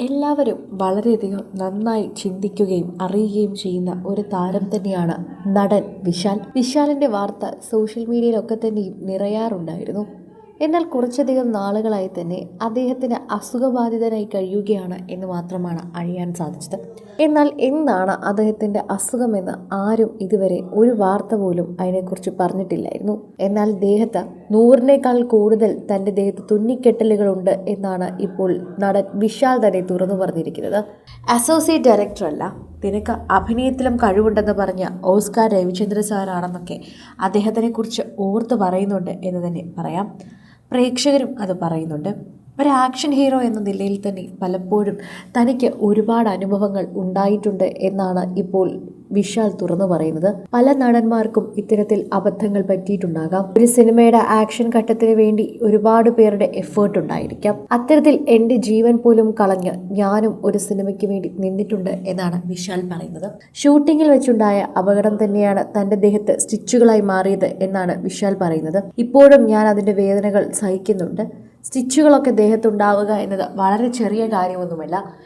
എല്ലാവരും വളരെയധികം നന്നായി ചിന്തിക്കുകയും അറിയുകയും ചെയ്യുന്ന ഒരു താരം തന്നെയാണ് നടൻ വിശാൽ. വിശാലിൻ്റെ വാർത്ത സോഷ്യൽ മീഡിയയിലൊക്കെ തന്നെയും നിറയാറുണ്ടായിരുന്നു. എന്നാൽ കുറച്ചധികം നാളുകളായി തന്നെ അദ്ദേഹത്തിന് അസുഖബാധിതനായി കഴിയുകയാണ് എന്ന് മാത്രമാണ് അറിയാൻ സാധിച്ചത്. എന്നാൽ എന്താണ് അദ്ദേഹത്തിൻ്റെ അസുഖമെന്ന് ആരും ഇതുവരെ ഒരു വാർത്ത പോലും അതിനെക്കുറിച്ച് പറഞ്ഞിട്ടില്ലായിരുന്നു. എന്നാൽ ദേഹത്ത് 100-നേക്കാൾ കൂടുതൽ തൻ്റെ ദേഹത്ത് തുന്നിക്കെട്ടലുകളുണ്ട് എന്നാണ് ഇപ്പോൾ നടൻ വിശാൽ തന്നെ തുറന്നു പറഞ്ഞിരിക്കുന്നത്. അസോസിയേറ്റ് ഡയറക്ടർ അല്ല, നിനക്ക് അഭിനയത്തിലും കഴിവുണ്ടെന്ന് പറഞ്ഞ ഓസ്കാർ രവിചന്ദ്രൻ സാറാണെന്നൊക്കെ അദ്ദേഹത്തിനെ കുറിച്ച് ഓർത്ത് പറയുന്നുണ്ട് എന്ന് തന്നെ പറയാം. പ്രേക്ഷകരും അത് പറയുന്നുണ്ട്. ഒരു ആക്ഷൻ ഹീറോ എന്ന നിലയിൽ തന്നെ പലപ്പോഴും തനിക്ക് ഒരുപാട് അനുഭവങ്ങൾ ഉണ്ടായിട്ടുണ്ട് എന്നാണ് ഇപ്പോൾ വിശാൽ തുറന്നു പറയുന്നത്. പല നടന്മാർക്കും ഇത്തരത്തിൽ അബദ്ധങ്ങൾ പറ്റിയിട്ടുണ്ടാകാം. ഒരു സിനിമയുടെ ആക്ഷൻ ഘട്ടത്തിന് വേണ്ടി ഒരുപാട് പേരുടെ എഫേർട്ട് ഉണ്ടായിരിക്കാം. അത്തരത്തിൽ എൻ്റെ ജീവൻ പോലും കളഞ്ഞ് ഞാനും ഒരു സിനിമയ്ക്ക് വേണ്ടി നിന്നിട്ടുണ്ട് എന്നാണ് വിശാൽ പറയുന്നത്. ഷൂട്ടിങ്ങിൽ വെച്ചുണ്ടായ അപകടം തന്നെയാണ് തൻ്റെ ദേഹത്ത് സ്റ്റിച്ചുകളായി മാറിയത് എന്നാണ് വിശാൽ പറയുന്നത്. ഇപ്പോഴും ഞാൻ അതിൻ്റെ വേദനകൾ സഹിക്കുന്നുണ്ട്. സ്റ്റിച്ചുകളൊക്കെ ദേഹത്തുണ്ടാവുക എന്നത് വളരെ ചെറിയ കാര്യമൊന്നുമല്ല.